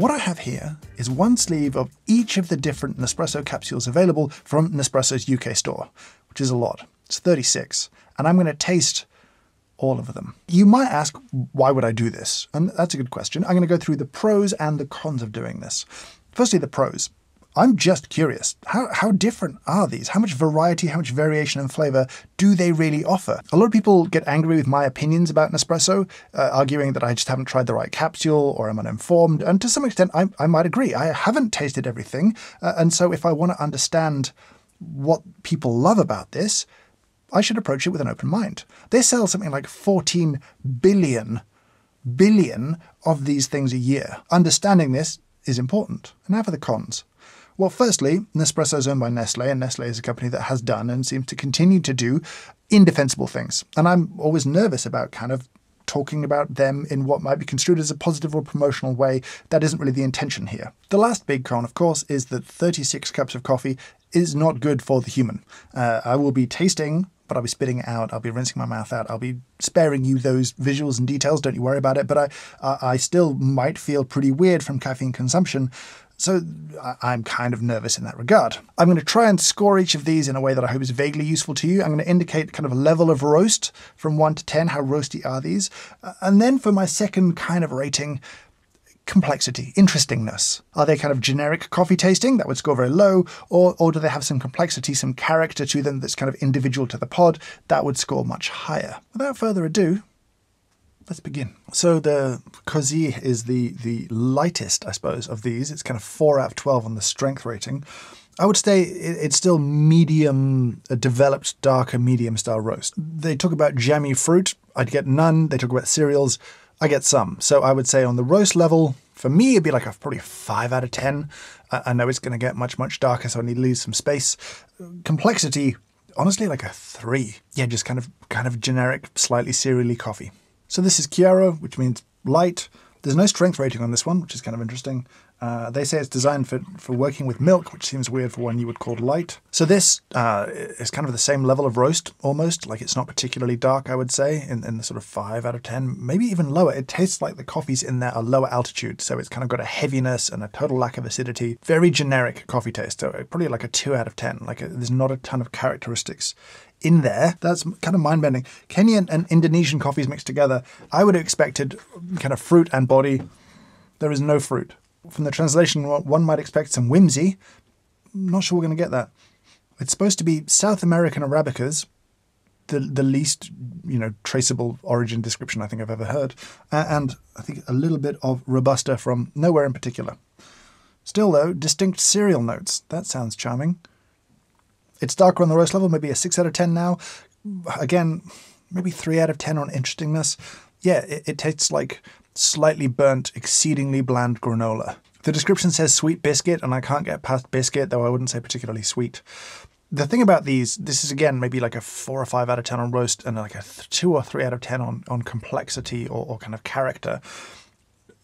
What I have here is one sleeve of each of the different Nespresso capsules available from Nespresso's UK store, which is a lot. It's 36, and I'm going to taste all of them. You might ask, why would I do this? And that's a good question. I'm going to go through the pros and the cons of doing this. Firstly, the pros. I'm just curious. How different are these? How much variety, how much variation and flavor do they really offer? A lot of people get angry with my opinions about Nespresso, arguing that I just haven't tried the right capsule or I'm uninformed. And to some extent, I might agree. I haven't tasted everything. And so if I want to understand what people love about this, I should approach it with an open mind. They sell something like 14 billion of these things a year. Understanding this is important. And now for the cons. Well, firstly, Nespresso is owned by Nestlé, and Nestlé is a company that has done and seems to continue to do indefensible things. And I'm always nervous about kind of talking about them in what might be construed as a positive or promotional way. That isn't really the intention here. The last big con, of course, is that 36 cups of coffee is not good for the human. I will be tasting, but I'll be spitting it out. I'll be rinsing my mouth out. I'll be sparing you those visuals and details. Don't you worry about it. But I still might feel pretty weird from caffeine consumption. So I'm kind of nervous in that regard. I'm going to try and score each of these in a way that I hope is vaguely useful to you. I'm going to indicate kind of a level of roast from 1 to 10. How roasty are these? And then for my second kind of rating, complexity, interestingness. Are they kind of generic coffee tasting? That would score very low. Or do they have some complexity, some character to them that's kind of individual to the pod? That would score much higher. Without further ado, let's begin. So the Così is the lightest, I suppose, of these. It's kind of 4 out of 12 on the strength rating. I would say it's still medium, a developed, darker, medium style roast. They talk about jammy fruit. I'd get none. They talk about cereals. I get some. So I would say on the roast level, for me, it'd be like probably 5 out of 10. I know it's going to get much, much darker, so I need to leave some space. Complexity, honestly, like a 3. Yeah, just kind of generic, slightly cereally coffee. So this is Chiaro, which means light. There's no strength rating on this one, which is kind of interesting. They say it's designed for working with milk, which seems weird for one you would call light. So this is kind of the same level of roast, almost. Like it's not particularly dark, I would say, in the sort of 5 out of 10, maybe even lower. It tastes like the coffees in there are lower altitude, so it's kind of got a heaviness and a total lack of acidity. Very generic coffee taste, so probably like a 2 out of 10. Like there's not a ton of characteristics in there. That's kind of mind-bending. Kenyan and Indonesian coffees mixed together, I would have expected kind of fruit and body. There is no fruit. From the translation, one might expect some whimsy. I'm not sure we're going to get that. It's supposed to be South American Arabicas, the least, traceable origin description I think I've ever heard. And I think a little bit of Robusta from nowhere in particular. Still though, distinct cereal notes. That sounds charming. It's darker on the roast level, maybe a 6 out of 10 now. Again, maybe 3 out of 10 on interestingness. Yeah, it tastes like slightly burnt, exceedingly bland granola. The description says sweet biscuit, and I can't get past biscuit, though I wouldn't say particularly sweet. The thing about these, this is again maybe like a 4 or 5 out of 10 on roast and like a 2 or 3 out of 10 on complexity or kind of character.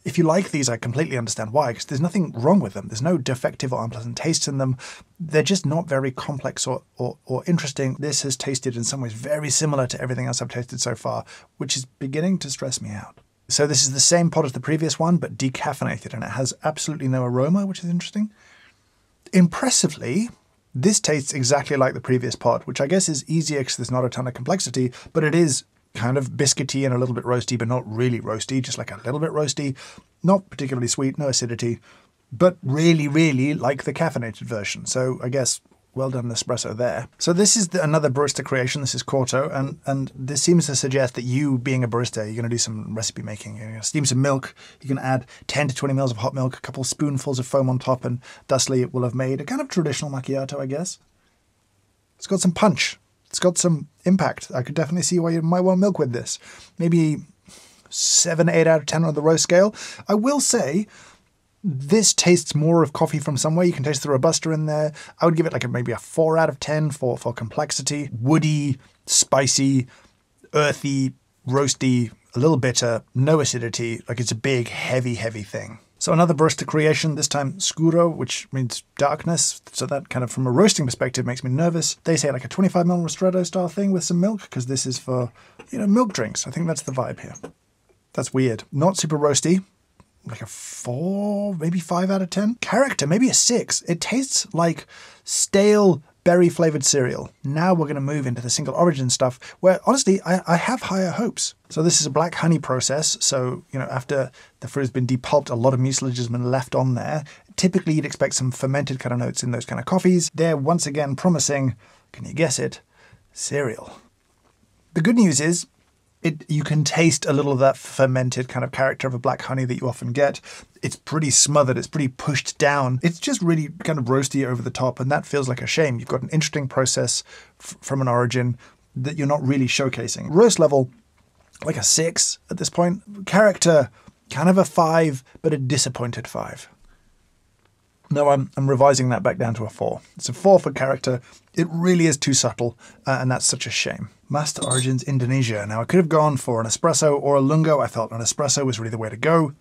If you like these, I completely understand why, because there's nothing wrong with them. There's no defective or unpleasant taste in them. They're just not very complex or interesting. This has tasted in some ways very similar to everything else I've tasted so far, which is beginning to stress me out. So this is the same pod as the previous one, but decaffeinated, and it has absolutely no aroma, which is interesting. Impressively, this tastes exactly like the previous pod, which I guess is easier because there's not a ton of complexity, but it is kind of biscuity and a little bit roasty, but not really roasty, just like a little bit roasty, not particularly sweet, no acidity, but really, really like the caffeinated version. So I guess well done Nespresso there. So this is another Barista Creation. This is Corto, and this seems to suggest that you, being a barista, you're going to do some recipe making. You're going to steam some milk. You can add 10 to 20 mils of hot milk, a couple spoonfuls of foam on top, and thusly it will have made a kind of traditional macchiato, I guess. It's got some punch. It's got some impact. I could definitely see why you might want milk with this. Maybe 7, 8 out of 10 on the roast scale. I will say this tastes more of coffee from somewhere. You can taste the Robusta in there. I would give it like maybe a 4 out of 10 for complexity. Woody, spicy, earthy, roasty, a little bitter, no acidity. Like it's a big, heavy, heavy thing. So another Barista Creation, this time Scuro, which means darkness. So that kind of from a roasting perspective makes me nervous. They say like a 25ml ristretto style thing with some milk, because this is for, milk drinks. I think that's the vibe here. That's weird. Not super roasty. like a 4, maybe 5 out of 10. Character, maybe a 6. It tastes like stale berry flavored cereal. Now we're going to move into the single origin stuff where honestly, I have higher hopes. So this is a black honey process. So, you know, after the fruit has been depulped, a lot of mucilage has been left on there. Typically you'd expect some fermented kind of notes in those kind of coffees. They're once again promising, can you guess it? Cereal. The good news is you can taste a little of that fermented kind of character of a black honey that you often get. It's pretty smothered. It's pretty pushed down. It's just really kind of roasty over the top, and that feels like a shame. You've got an interesting process from an origin that you're not really showcasing. Roast level, like a 6 at this point. Character, kind of a 5, but a disappointed 5. No, I'm revising that back down to a 4. It's a 4 for character. It really is too subtle, and that's such a shame. Master Origins Indonesia. Now, I could have gone for an espresso or a lungo. I felt an espresso was really the way to go.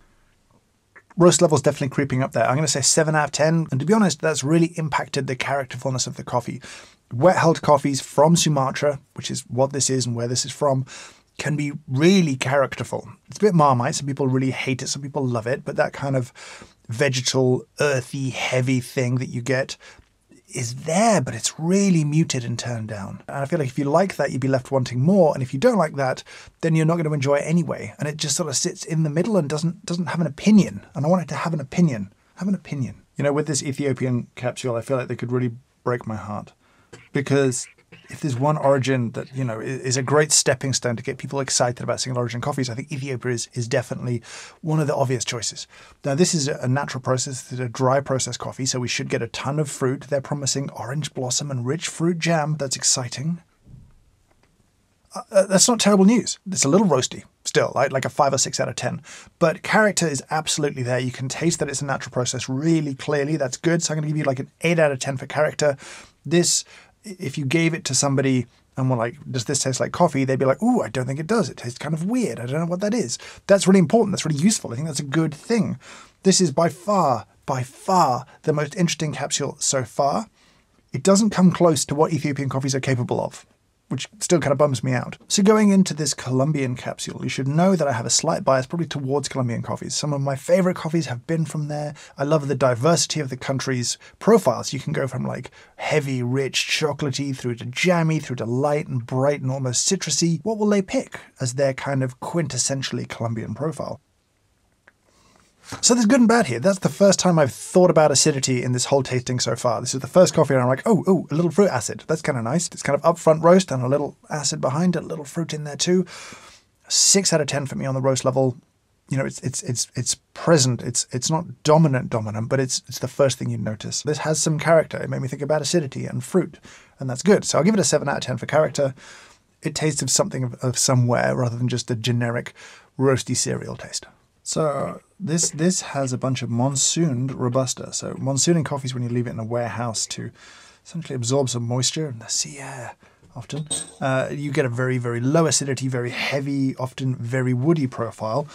Roast level's definitely creeping up there. I'm going to say 7 out of 10. And to be honest, that's really impacted the characterfulness of the coffee. Wet-held coffees from Sumatra, which is what this is and where this is from, can be really characterful. It's a bit Marmite. Some people really hate it. Some people love it. But that kind of vegetal, earthy, heavy thing that you get is there, but it's really muted and turned down. And I feel like if you like that, you'd be left wanting more. And if you don't like that, then you're not going to enjoy it anyway. And it just sort of sits in the middle and doesn't have an opinion. And I want it to have an opinion. Have an opinion. You know, with this Ethiopian capsule, I feel like they could really break my heart. Because if there's one origin that, you know, is a great stepping stone to get people excited about single origin coffees, I think Ethiopia is definitely one of the obvious choices. Now, this is a natural process. It's a dry process coffee, so we should get a ton of fruit. They're promising orange blossom and rich fruit jam. That's exciting. That's not terrible news. It's a little roasty still, like a 5 or 6 out of 10. But character is absolutely there. You can taste that it's a natural process really clearly. That's good. So I'm going to give you like an 8 out of 10 for character. This, if you gave it to somebody and were like, does this taste like coffee? They'd be like, ooh, I don't think it does. It tastes kind of weird. I don't know what that is. That's really important. That's really useful. I think that's a good thing. This is by far the most interesting capsule so far. It doesn't come close to what Ethiopian coffees are capable of, which still kind of bums me out. So going into this Colombian capsule, you should know that I have a slight bias probably towards Colombian coffees. Some of my favorite coffees have been from there. I love the diversity of the country's profiles. You can go from like heavy, rich, chocolatey through to jammy, through to light and bright and almost citrusy. What will they pick as their kind of quintessentially Colombian profile? So there's good and bad here. That's the first time I've thought about acidity in this whole tasting so far. This is the first coffee and I'm like, oh, a little fruit acid. That's kind of nice. It's kind of upfront roast and a little acid behind it, a little fruit in there too. 6 out of 10 for me on the roast level. You know, it's present. It's not dominant, but it's the first thing you notice. This has some character. It made me think about acidity and fruit, and that's good. So I'll give it a 7 out of 10 for character. It tastes of something of somewhere rather than just a generic roasty cereal taste. So this has a bunch of monsooned Robusta. So monsooning coffee is when you leave it in a warehouse to essentially absorb some moisture and the sea air often. You get a very, very low acidity, very heavy, often very woody profile.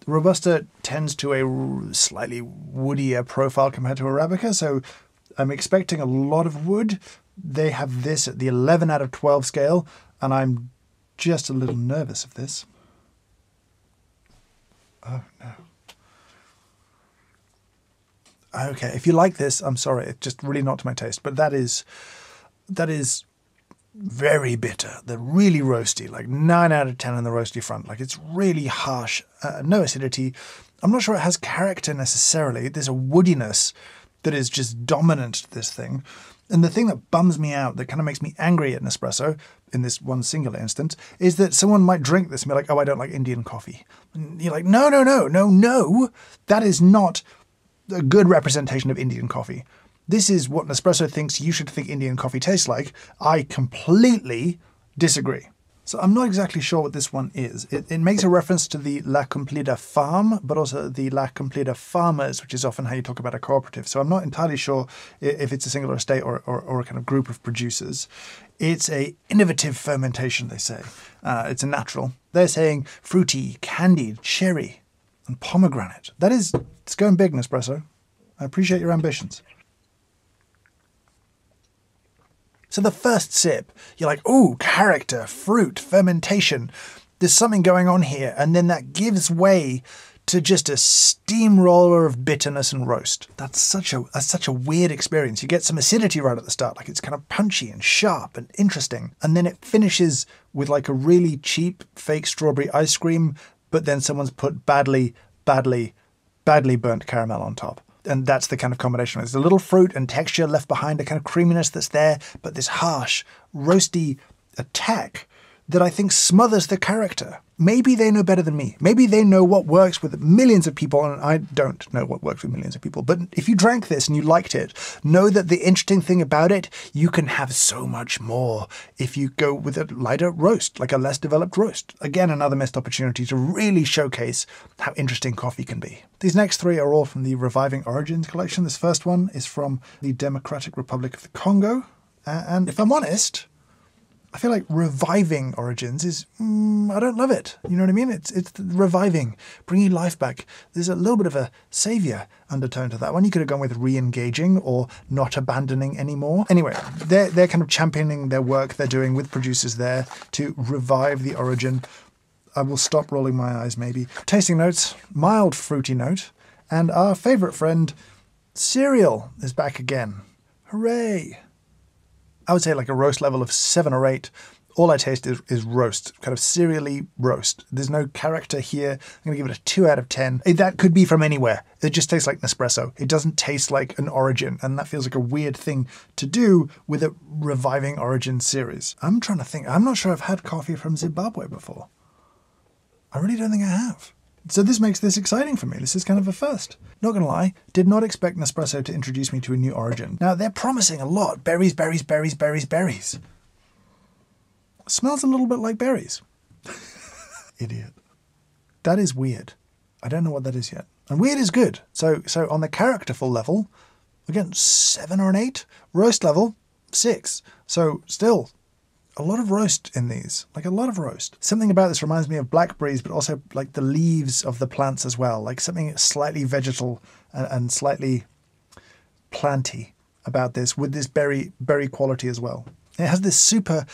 Robusta tends to a slightly woodier profile compared to Arabica, so I'm expecting a lot of wood. They have this at the 11 out of 12 scale, and I'm just a little nervous of this. Oh, no. Okay, if you like this, I'm sorry, it's just really not to my taste. But that is very bitter. They're really roasty, like 9 out of 10 on the roasty front. Like it's really harsh, no acidity. I'm not sure it has character necessarily. There's a woodiness that is just dominant to this thing. And the thing that bums me out, that kind of makes me angry at Nespresso, in this one singular instance, is that someone might drink this and be like, oh, I don't like Indian coffee. And you're like, no. That is not a good representation of Indian coffee. This is what Nespresso thinks you should think Indian coffee tastes like. I completely disagree. So I'm not exactly sure what this one is. It makes a reference to the La Cumplida farm, but also the La Cumplida farmers, which is often how you talk about a cooperative. So I'm not entirely sure if it's a single estate or a kind of group of producers. It's a innovative fermentation, they say. It's a natural. They're saying fruity, candied, cherry, and pomegranate. It's going big, Nespresso. I appreciate your ambitions. So the first sip, you're like, ooh, character, fruit, fermentation. There's something going on here. And then that gives way to just a steamroller of bitterness and roast. That's such a weird experience. You get some acidity right at the start, like it's kind of punchy and sharp and interesting. And then it finishes with like a really cheap fake strawberry ice cream, but then someone's put badly burnt caramel on top. And that's the kind of combination. There's a little fruit and texture left behind, a kind of creaminess that's there, but this harsh, roasty attack that I think smothers the character. Maybe they know better than me. Maybe they know what works with millions of people, and I don't know what works with millions of people. But if you drank this and you liked it, know that the interesting thing about it, you can have so much more if you go with a lighter roast, like a less developed roast. Again, another missed opportunity to really showcase how interesting coffee can be. These next three are all from the Reviving Origins collection. This first one is from the Democratic Republic of the Congo. And if I'm honest, I feel like Reviving Origins is, I don't love it. You know what I mean? It's reviving, bringing life back. There's a little bit of a savior undertone to that one. You could have gone with re-engaging or not abandoning anymore. Anyway, they're kind of championing their work they're doing with producers there to revive the origin. I will stop rolling my eyes maybe. Tasting notes, mild fruity note, and our favorite friend, cereal, is back again. Hooray! I would say like a roast level of 7 or 8. All I taste is roast, kind of cereally roast. There's no character here. I'm going to give it a 2 out of 10. That could be from anywhere. It just tastes like Nespresso. It doesn't taste like an origin, and that feels like a weird thing to do with a Reviving Origin series. I'm trying to think. I'm not sure I've had coffee from Zimbabwe before. I really don't think I have. So this makes this exciting for me. This is kind of a first. Not gonna lie, did not expect Nespresso to introduce me to a new origin. Now, they're promising a lot. Berries, berries, berries, berries, berries. Smells a little bit like berries. Idiot. That is weird. I don't know what that is yet. And weird is good. So on the characterful level, again, 7 or an 8. Roast level, 6. So still, a lot of roast in these, like a lot of roast. Something about this reminds me of blackberries, but also like the leaves of the plants as well, like something slightly vegetal and slightly planty about this, with this berry quality as well. It has this super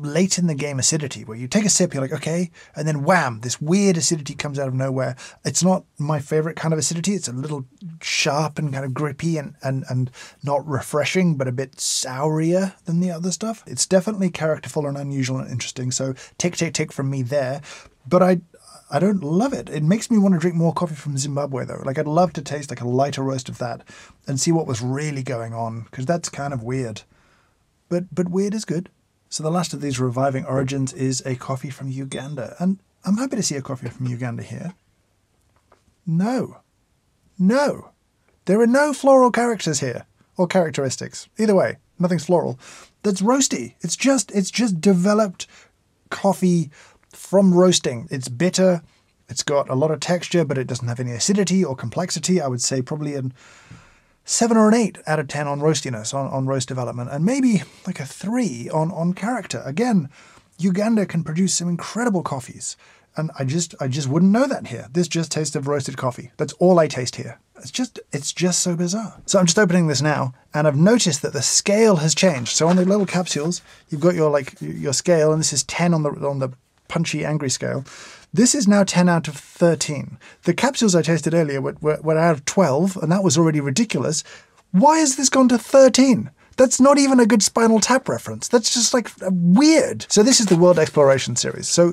late in the game acidity where you take a sip, you're like, okay, and then wham, this weird acidity comes out of nowhere. It's not my favorite kind of acidity. It's a little sharp and kind of grippy and not refreshing, but a bit sourier than the other stuff. It's definitely characterful and unusual and interesting. So tick, tick, tick from me there. But I don't love it. It makes me want to drink more coffee from Zimbabwe though. Like I'd love to taste like a lighter roast of that and see what was really going on, because that's kind of weird. But weird is good. So the last of these Reviving Origins is a coffee from Uganda. And I'm happy to see a coffee from Uganda here. No. There are no floral characters here, or characteristics. Either way, nothing's floral. That's roasty. It's just developed coffee from roasting. It's bitter. It's got a lot of texture, but it doesn't have any acidity or complexity. I would say probably an 7 or an 8 out of 10 on roastiness, on roast development, and maybe like a 3 on character. Again, Uganda can produce some incredible coffees, and I just wouldn't know that here. This just tastes of roasted coffee. That's all I taste here. It's just so bizarre. So I'm just opening this now, and I've noticed that the scale has changed. So on the little capsules, you've got your scale, and this is 10 on the punchy angry scale. This is now 10 out of 13. The capsules I tasted earlier were out of 12, and that was already ridiculous. Why has this gone to 13? That's not even a good Spinal Tap reference. That's just like weird. So this is the World Exploration Series. So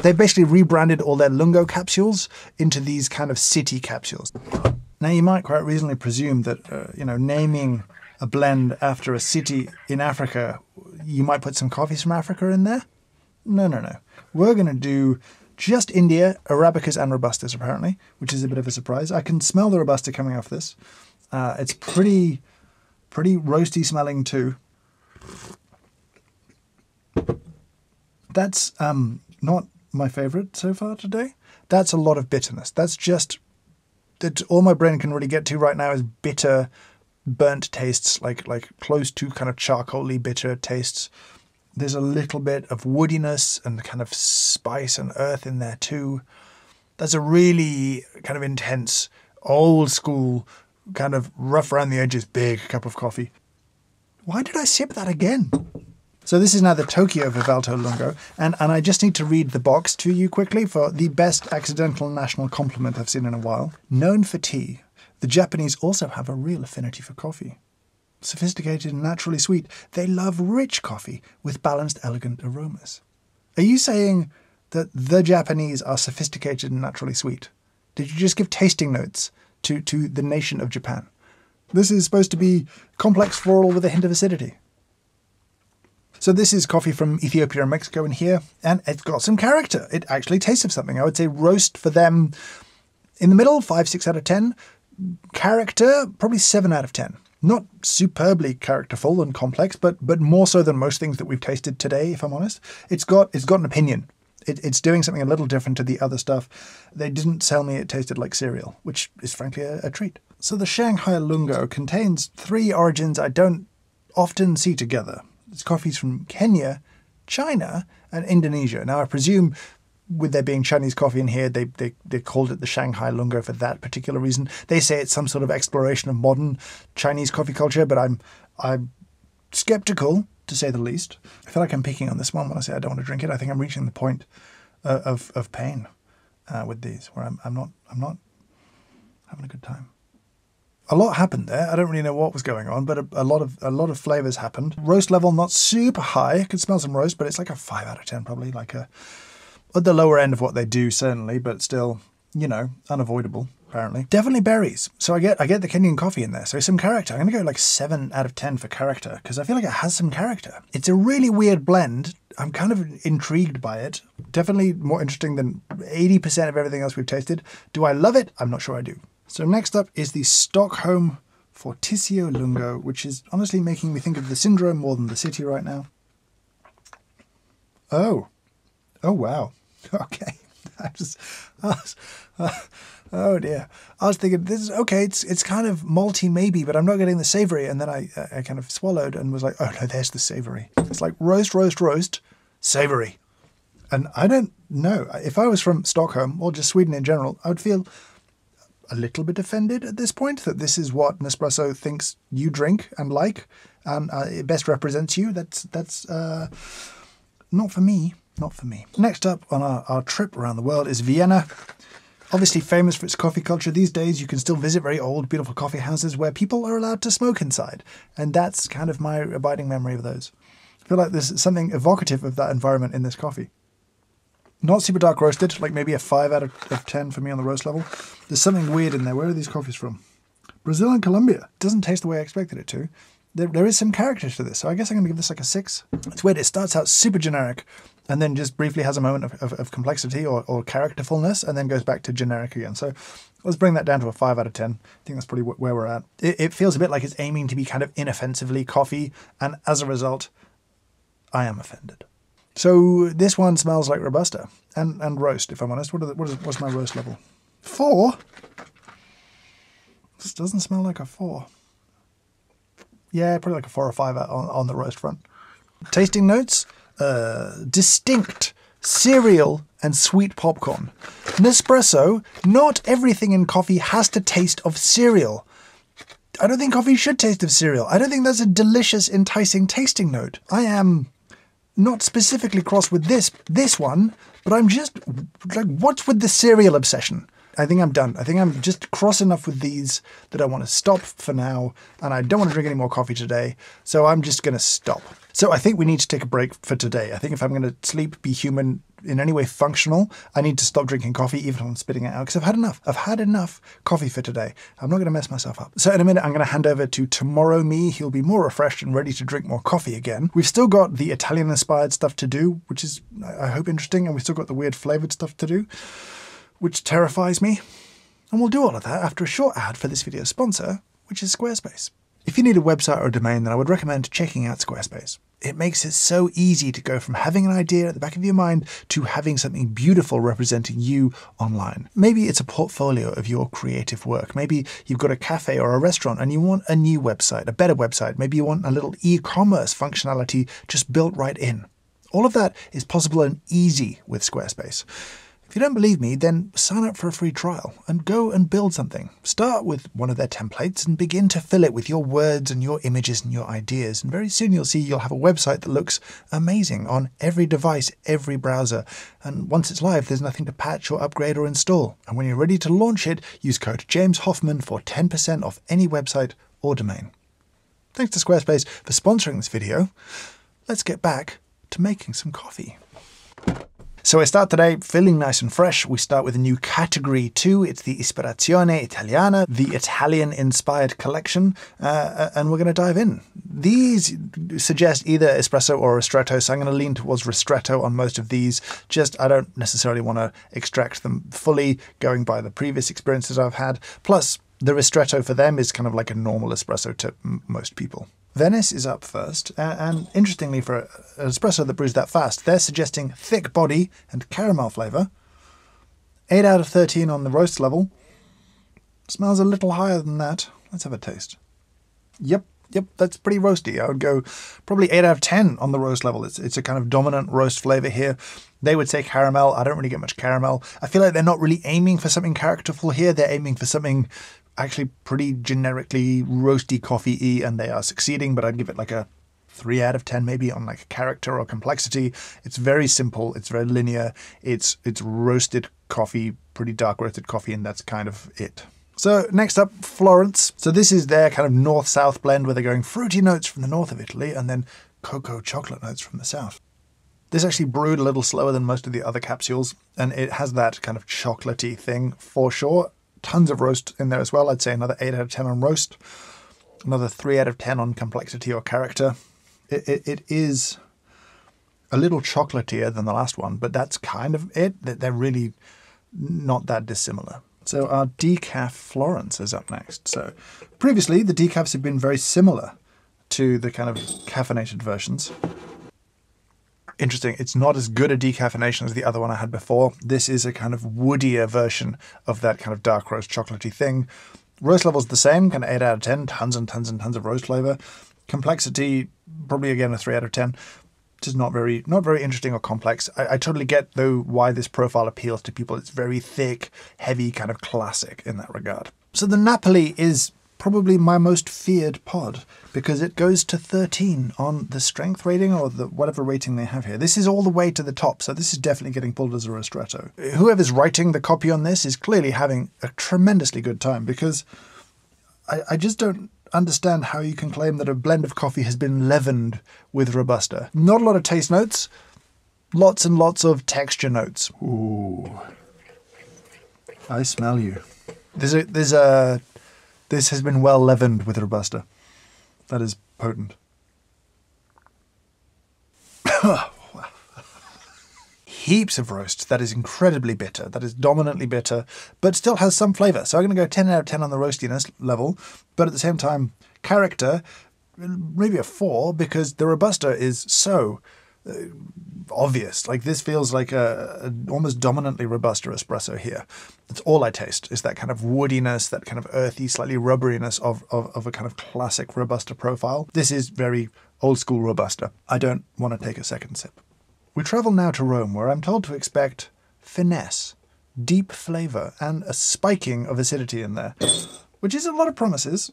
they basically rebranded all their Lungo capsules into these kind of city capsules. Now you might quite reasonably presume that, naming a blend after a city in Africa, you might put some coffees from Africa in there. No. We're going to do just India, Arabicas and Robustas apparently, which is a bit of a surprise. I can smell the Robusta coming off this. It's pretty roasty smelling too. That's not my favorite so far today. That's a lot of bitterness. That's all my brain can really get to right now is bitter, burnt tastes, like close to kind of charcoaly bitter tastes. There's a little bit of woodiness and kind of spice and earth in there too. That's a really kind of intense, old school, kind of rough around the edges, big cup of coffee. Why did I sip that again? So this is now the Tokyo Vivalto Lungo, and I just need to read the box to you quickly for the best accidental national compliment I've seen in a while. Known for tea, the Japanese also have a real affinity for coffee. Sophisticated and naturally sweet, they love rich coffee with balanced, elegant aromas. Are you saying that the Japanese are sophisticated and naturally sweet? Did you just give tasting notes to the nation of Japan? This is supposed to be complex floral with a hint of acidity. So this is coffee from Ethiopia and Mexico in here, and it's got some character. It actually tastes of something. I would say roast for them in the middle, 5, 6 out of 10. Character, probably 7 out of 10. Not superbly characterful and complex, but more so than most things that we've tasted today, if I'm honest. It's got an opinion. It's doing something a little different to the other stuff. They didn't tell me it tasted like cereal, which is frankly a treat. So the Shanghai Lungo contains 3 origins I don't often see together. It's coffees from Kenya, China, and Indonesia. Now I presume with there being Chinese coffee in here, they called it the Shanghai Lungo for that particular reason. They say it's some sort of exploration of modern Chinese coffee culture, but I'm skeptical, to say the least. I feel like I'm picking on this one when I say I don't want to drink it. I think I'm reaching the point of pain with these, where I'm not having a good time. A lot happened there. I don't really know what was going on, but a lot of flavors happened. Roast level not super high. I could smell some roast, but it's like a 5 out of 10 probably, like at the lower end of what they do certainly, but still, unavoidable. Apparently. Definitely berries. So I get the Kenyan coffee in there. So some character. I'm going to go like 7 out of 10 for character because I feel like it has some character. It's a really weird blend. I'm kind of intrigued by it. Definitely more interesting than 80% of everything else we've tasted. Do I love it? I'm not sure I do. So next up is the Stockholm Fortissimo Lungo, which is honestly making me think of the syndrome more than the city right now. Oh wow. Okay. Oh dear. I was thinking, this is okay, it's kind of malty maybe, but I'm not getting the savory. And then I kind of swallowed and was like, oh no, there's the savory. It's like roast, savory. And I don't know. If I was from Stockholm or just Sweden in general, I would feel a little bit offended at this point that this is what Nespresso thinks you drink and like, and it best represents you. That's not for me. Not for me. Next up on our trip around the world is Vienna. Obviously famous for its coffee culture. These days you can still visit very old, beautiful coffee houses where people are allowed to smoke inside. And that's kind of my abiding memory of those. I feel like there's something evocative of that environment in this coffee. Not super dark roasted, like maybe a 5 out of 10 for me on the roast level. There's something weird in there. Where are these coffees from? Brazil and Colombia. It doesn't taste the way I expected it to. There is some character to this, so I guess I'm going to give this like a 6. It's weird. It starts out super generic and then just briefly has a moment of complexity or characterfulness and then goes back to generic again. So let's bring that down to a 5 out of 10. I think that's probably where we're at. It feels a bit like it's aiming to be kind of inoffensively coffee, and as a result, I am offended. So this one smells like Robusta and roast, if I'm honest. What's my roast level? 4? This doesn't smell like a 4. Yeah, probably like a 4 or 5 on the roast front. Tasting notes, distinct cereal and sweet popcorn. Nespresso, not everything in coffee has to taste of cereal. I don't think coffee should taste of cereal. I don't think that's a delicious, enticing tasting note. I am not specifically cross with this one, but I'm just like, what's with the cereal obsession? I think I'm done. I think I'm just cross enough with these that I want to stop for now, and I don't want to drink any more coffee today, so I'm just going to stop. So I think we need to take a break for today. I think if I'm going to sleep, be human, in any way functional, I need to stop drinking coffee, even if I'm spitting it out, because I've had enough. I've had enough coffee for today. I'm not going to mess myself up. So in a minute, I'm going to hand over to Tomorrow Me. He'll be more refreshed and ready to drink more coffee again. We've still got the Italian-inspired stuff to do, which is, I hope, interesting, and we've still got the weird flavoured stuff to do, which terrifies me. And we'll do all of that after a short ad for this video's sponsor, which is Squarespace. If you need a website or a domain, then I would recommend checking out Squarespace. It makes it so easy to go from having an idea at the back of your mind to having something beautiful representing you online. Maybe it's a portfolio of your creative work. Maybe you've got a cafe or a restaurant and you want a new website, a better website. Maybe you want a little e-commerce functionality just built right in. All of that is possible and easy with Squarespace. If you don't believe me, then sign up for a free trial and go and build something. Start with one of their templates and begin to fill it with your words and your images and your ideas. And very soon you'll see you'll have a website that looks amazing on every device, every browser. And once it's live, there's nothing to patch or upgrade or install. And when you're ready to launch it, use code James Hoffmann for 10% off any website or domain. Thanks to Squarespace for sponsoring this video. Let's get back to making some coffee. So I start today feeling nice and fresh. We start with a new category too. It's the Ispirazione Italiana, the Italian-inspired collection, and we're going to dive in. These suggest either espresso or ristretto, so I'm going to lean towards ristretto on most of these. I don't necessarily want to extract them fully, going by the previous experiences I've had. Plus, the ristretto for them is kind of like a normal espresso to most people. Venice is up first, and interestingly for an espresso that brews that fast, they're suggesting thick body and caramel flavour. 8 out of 13 on the roast level. Smells a little higher than that. Let's have a taste. Yep, that's pretty roasty. I would go probably 8 out of 10 on the roast level. It's a kind of dominant roast flavour here. They would say caramel. I don't really get much caramel. I feel like they're not really aiming for something characterful here. They're aiming for something actually pretty generically roasty coffee-y, and they are succeeding, but I'd give it like a 3 out of 10 maybe on like character or complexity. It's very simple, it's very linear, it's roasted coffee, pretty dark roasted coffee, and that's kind of it. So next up, Florence. So this is their kind of north-south blend where they're going fruity notes from the north of Italy and then cocoa chocolate notes from the south. This actually brewed a little slower than most of the other capsules, and it has that kind of chocolatey thing for sure. Tons of roast in there as well. I'd say another 8 out of 10 on roast, another 3 out of 10 on complexity or character. It is a little chocolatier than the last one, but that's kind of it. They're really not that dissimilar. So our decaf Florence is up next. So previously the decafs have been very similar to the kind of caffeinated versions. Interesting, it's not as good a decaffeination as the other one I had before. This is a kind of woodier version of that kind of dark roast chocolatey thing. Roast level's the same, kind of 8 out of 10, tons and tons and tons of roast flavor. Complexity, probably again a 3 out of 10. Just not very interesting or complex. I totally get though why this profile appeals to people. It's very thick, heavy, kind of classic in that regard. So the Napoli is probably my most feared pod because it goes to 13 on the strength rating or the whatever rating they have here. This is all the way to the top, so this is definitely getting pulled as a ristretto. Whoever's writing the copy on this is clearly having a tremendously good time because I just don't understand how you can claim that a blend of coffee has been leavened with Robusta. Not a lot of taste notes, lots and lots of texture notes. Ooh, I smell you. This has been well leavened with Robusta. That is potent. Heaps of roast. That is incredibly bitter. That is dominantly bitter, but still has some flavour. So I'm going to go 10 out of 10 on the roastiness level, but at the same time, character, maybe a 4, because the Robusta is so obvious. Like this feels like a almost dominantly Robusta espresso here. That's all I taste is that kind of woodiness, that kind of earthy, slightly rubberiness of a kind of classic Robusta profile. This is very old school Robusta. I don't want to take a second sip. We travel now to Rome, where I'm told to expect finesse, deep flavour, and a spiking of acidity in there, which is a lot of promises.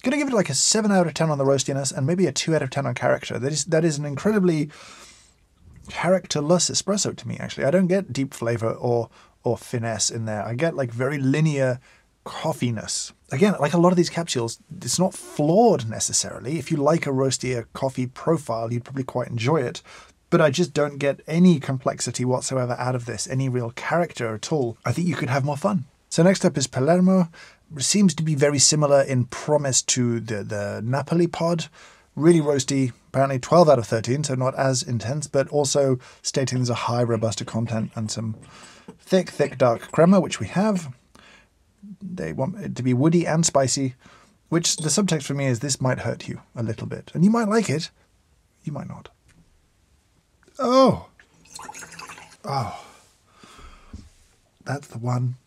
Gonna give it like a 7 out of 10 on the roastiness and maybe a 2 out of 10 on character. That is an incredibly characterless espresso to me, actually. I don't get deep flavour or finesse in there. I get like very linear coffeeness. Again, like a lot of these capsules, it's not flawed necessarily. If you like a roastier coffee profile, you'd probably quite enjoy it. But I just don't get any complexity whatsoever out of this, any real character at all. I think you could have more fun. So next up is Palermo. Seems to be very similar in promise to the Napoli pod. Really roasty, apparently 12 out of 13, so not as intense, but also stating there's a high Robusta content and some thick, dark crema, which we have. They want it to be woody and spicy, which the subtext for me is this might hurt you a little bit. And you might like it, you might not. Oh, that's the one.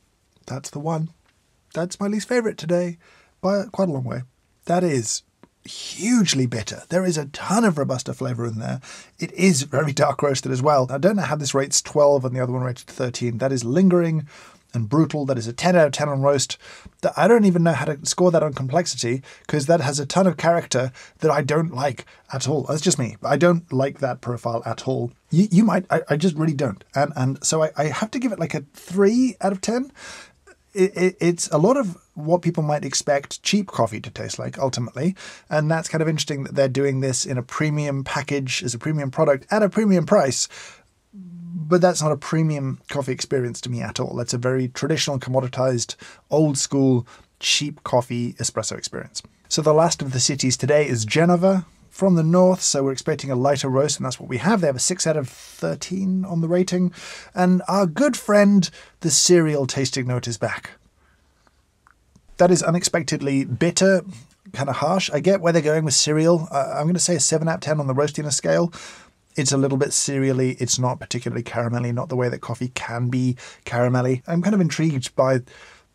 That's my least favorite today by quite a long way. That is hugely bitter. There is a ton of Robusta flavour in there. It is very dark roasted as well. I don't know how this rates 12 and the other one rated 13. That is lingering and brutal. That is a 10 out of 10 on roast. I don't even know how to score that on complexity, because that has a ton of character that I don't like at all. That's just me. I don't like that profile at all. You might. I just really don't. And so I have to give it like a 3 out of 10. It's a lot of what people might expect cheap coffee to taste like, ultimately. And that's kind of interesting that they're doing this in a premium package, as a premium product, at a premium price. But that's not a premium coffee experience to me at all. That's a very traditional, commoditized, old school, cheap coffee espresso experience. So the last of the cities today is Genova, from the north, so we're expecting a lighter roast, and that's what we have. They have a 6 out of 13 on the rating. And our good friend, the cereal tasting note, is back. That is unexpectedly bitter, kind of harsh. I get where they're going with cereal. I'm going to say a 7 out of 10 on the roastiness scale. It's a little bit cereally. It's not particularly caramelly, not the way that coffee can be caramelly. I'm kind of intrigued by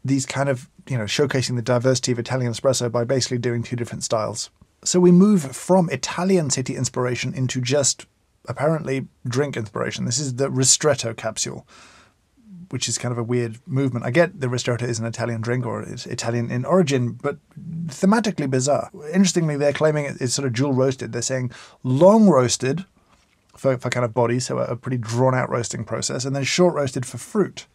these kind of, showcasing the diversity of Italian espresso by basically doing 2 different styles. So we move from Italian city inspiration into just, apparently, drink inspiration. This is the ristretto capsule, which is kind of a weird movement. I get the ristretto is an Italian drink, or it's Italian in origin, but thematically bizarre. Interestingly, they're claiming it's sort of dual roasted. They're saying long roasted for kind of body, so a pretty drawn out roasting process, and then short roasted for fruit.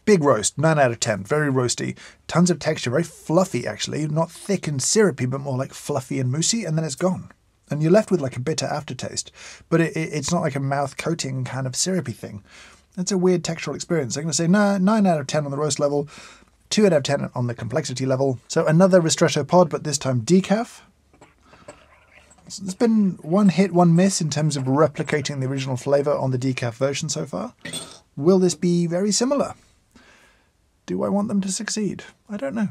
Big roast, 9 out of 10, very roasty, tons of texture, very fluffy actually, not thick and syrupy, but more like fluffy and moussey, and then it's gone. And you're left with like a bitter aftertaste, but it's not like a mouth coating kind of syrupy thing. It's a weird textural experience. I'm going to say 9 out of 10 on the roast level, 2 out of 10 on the complexity level. So another ristretto pod, but this time decaf. So there's been one hit, one miss in terms of replicating the original flavour on the decaf version so far. Will this be very similar? Do I want them to succeed? I don't know.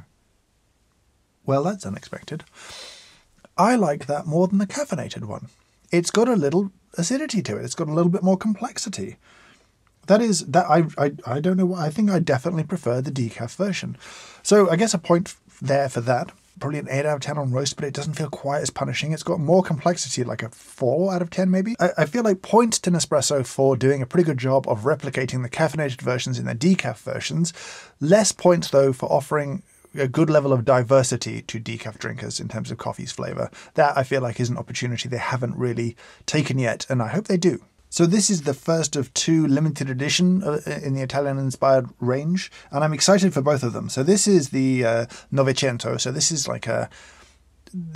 Well, that's unexpected. I like that more than the caffeinated one. It's got a little acidity to it. It's got a little bit more complexity. I don't know what, I think I definitely prefer the decaf version. So I guess a point there for that. Probably an 8 out of 10 on roast, but it doesn't feel quite as punishing. It's got more complexity, like a 4 out of 10 maybe. I feel like points to Nespresso for doing a pretty good job of replicating the caffeinated versions in the decaf versions. Less points, though, for offering a good level of diversity to decaf drinkers in terms of coffee's flavour. That, I feel like, is an opportunity they haven't really taken yet, and I hope they do. So this is the first of 2 limited edition in the Italian-inspired range, and I'm excited for both of them. So this is the Novecento, so this is like the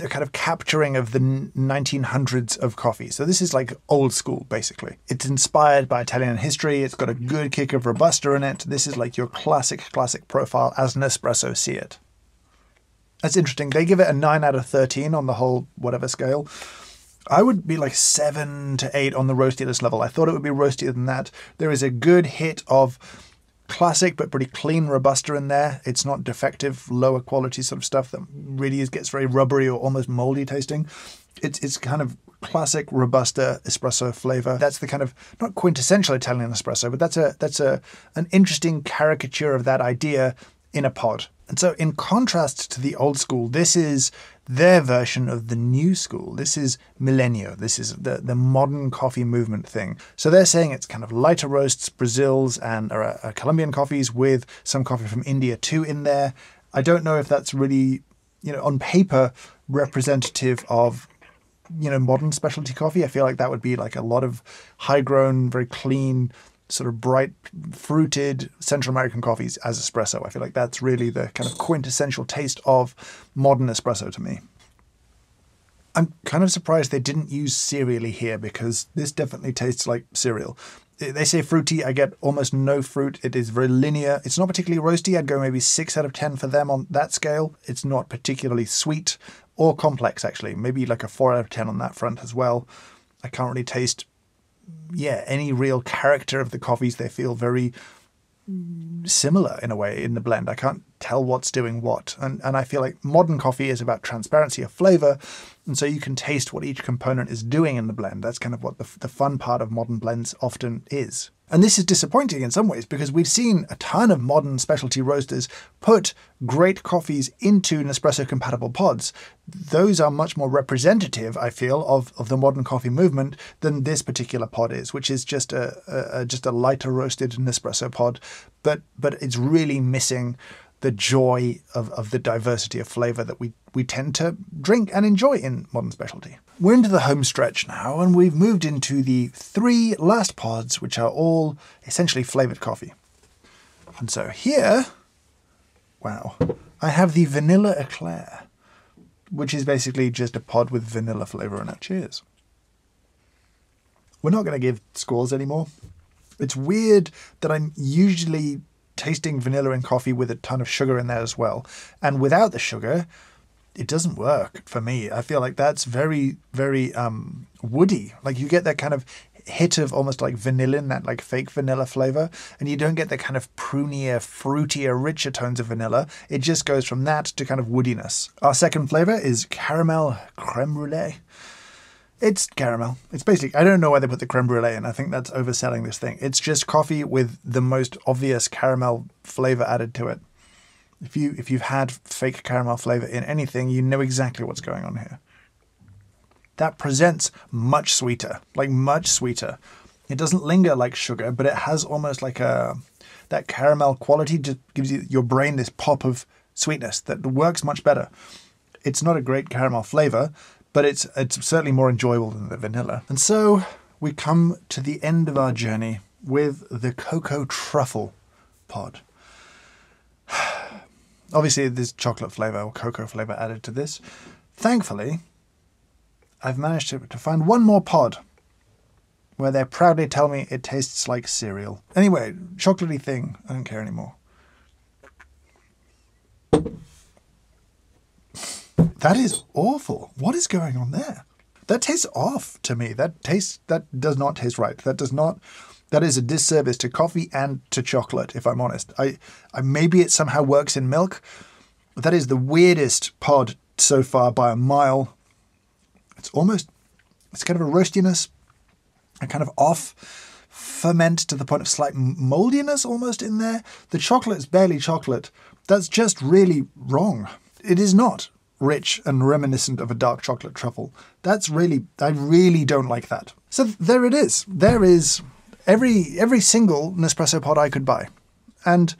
kind of capturing of the 1900s of coffee. So this is like old school, basically. It's inspired by Italian history. It's got a good kick of Robusta in it. This is like your classic profile as Nespresso see it. That's interesting. They give it a 9 out of 13 on the whole whatever scale. I would be like 7 to 8 on the roastiness level. I thought it would be roastier than that. There is a good hit of classic but pretty clean Robusta in there. It's not defective, lower quality sort of stuff that really gets very rubbery or almost moldy tasting. It's kind of classic Robusta espresso flavor. That's the kind of, not quintessential Italian espresso, but that's an interesting caricature of that idea in a pod. And so in contrast to the old school, this is their version of the new school. This is Millennial. This is the modern coffee movement thing. So they're saying it's kind of lighter roasts, Brazils and Colombian coffees with some coffee from India too in there. I don't know if that's really, on paper representative of, modern specialty coffee. I feel like that would be like a lot of high-grown, very clean, sort of bright, fruited Central American coffees as espresso. I feel like that's really the kind of quintessential taste of modern espresso to me. I'm kind of surprised they didn't use cereally here, because this definitely tastes like cereal. They say fruity. I get almost no fruit. It is very linear. It's not particularly roasty. I'd go maybe 6 out of 10 for them on that scale. It's not particularly sweet or complex, actually. Maybe like a 4 out of 10 on that front as well. I can't really taste any real character of the coffees. They feel very similar in a way in the blend. I can't tell what's doing what. And I feel like modern coffee is about transparency of flavor. And so you can taste what each component is doing in the blend. That's kind of what the fun part of modern blends often is. And this is disappointing in some ways because we've seen a ton of modern specialty roasters put great coffees into Nespresso-compatible pods. Those are much more representative, I feel, of the modern coffee movement than this particular pod is, which is just a lighter roasted Nespresso pod, but it's really missing the joy of the diversity of flavor that we tend to drink and enjoy in modern specialty. We're into the home stretch now, and we've moved into the 3 last pods, which are all essentially flavored coffee. And so here, wow, I have the Vanilla Eclair, which is basically just a pod with vanilla flavor in it. Cheers. We're not going to give scores anymore. It's weird that I'm usually tasting vanilla in coffee with a ton of sugar in there as well. And without the sugar, it doesn't work for me. I feel like that's very, very woody. Like you get that kind of hit of almost like vanillin, that like fake vanilla flavor, and you don't get the kind of prunier, fruitier, richer tones of vanilla. It just goes from that to kind of woodiness. Our second flavor is caramel creme brulee. It's caramel. It's basically, I don't know why they put the creme brulee in. I think that's overselling this thing. It's just coffee with the most obvious caramel flavor added to it. If you've had fake caramel flavor in anything, you know exactly what's going on here. That presents much sweeter, like much sweeter. It doesn't linger like sugar, but it has almost like that caramel quality just gives your brain this pop of sweetness that works much better. It's not a great caramel flavor, but it's certainly more enjoyable than the vanilla. And so we come to the end of our journey with the cocoa truffle pod. Obviously, there's chocolate flavor or cocoa flavor added to this. Thankfully, I've managed to find one more pod where they proudly tell me it tastes like cereal. Anyway, chocolatey thing, I don't care anymore. That is awful. What is going on there? That tastes off to me. That does not taste right. That is a disservice to coffee and to chocolate, if I'm honest. I maybe it somehow works in milk. That is the weirdest pod so far by a mile. It's kind of a roastiness, a kind of off ferment to the point of slight moldiness almost in there. The chocolate is barely chocolate. That's just really wrong. It is not rich and reminiscent of a dark chocolate truffle. I really don't like that. So there it is. There is every single Nespresso pod I could buy. And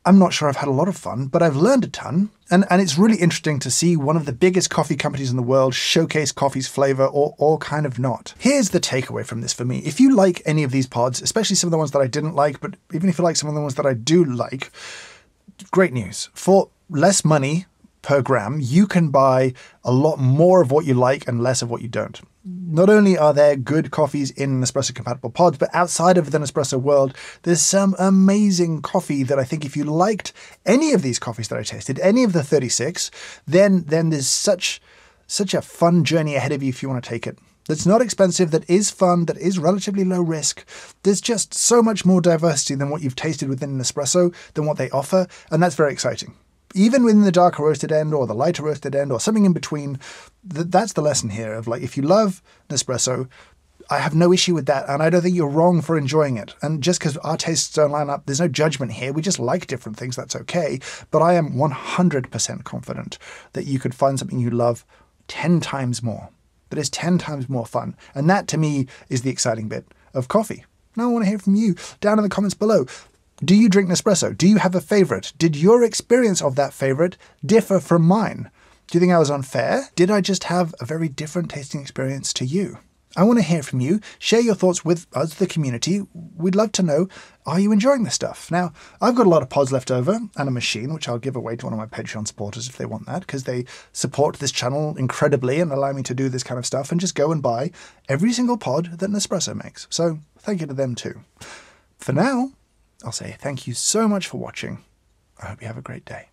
I'm not sure I've had a lot of fun, but I've learned a ton. And it's really interesting to see one of the biggest coffee companies in the world showcase coffee's flavor or kind of not. Here's the takeaway from this for me. If you like any of these pods, especially some of the ones that I didn't like, but even if you like some of the ones that I do like, great news. For less money per gram, you can buy a lot more of what you like and less of what you don't. Not only are there good coffees in Nespresso compatible pods, but outside of the Nespresso world, there's some amazing coffee that I think if you liked any of these coffees that I tasted, any of the 36, then there's such a fun journey ahead of you if you want to take it. That's not expensive, that is fun, that is relatively low risk. There's just so much more diversity than what you've tasted within Nespresso, than what they offer, and that's very exciting. Even within the darker roasted end or the lighter roasted end or something in between, that's the lesson here of like, if you love Nespresso, I have no issue with that. And I don't think you're wrong for enjoying it. And just because our tastes don't line up, there's no judgment here. We just like different things. That's okay. But I am 100% confident that you could find something you love 10 times more. That is 10 times more fun. And that to me is the exciting bit of coffee. Now I want to hear from you down in the comments below. Do you drink Nespresso? Do you have a favorite? Did your experience of that favorite differ from mine? Do you think I was unfair? Did I just have a very different tasting experience to you? I want to hear from you. Share your thoughts with us, the community. We'd love to know, are you enjoying this stuff? Now, I've got a lot of pods left over and a machine, which I'll give away to one of my Patreon supporters if they want that, because they support this channel incredibly and allow me to do this kind of stuff and just go and buy every single pod that Nespresso makes. So thank you to them too. For now, I'll say thank you so much for watching. I hope you have a great day.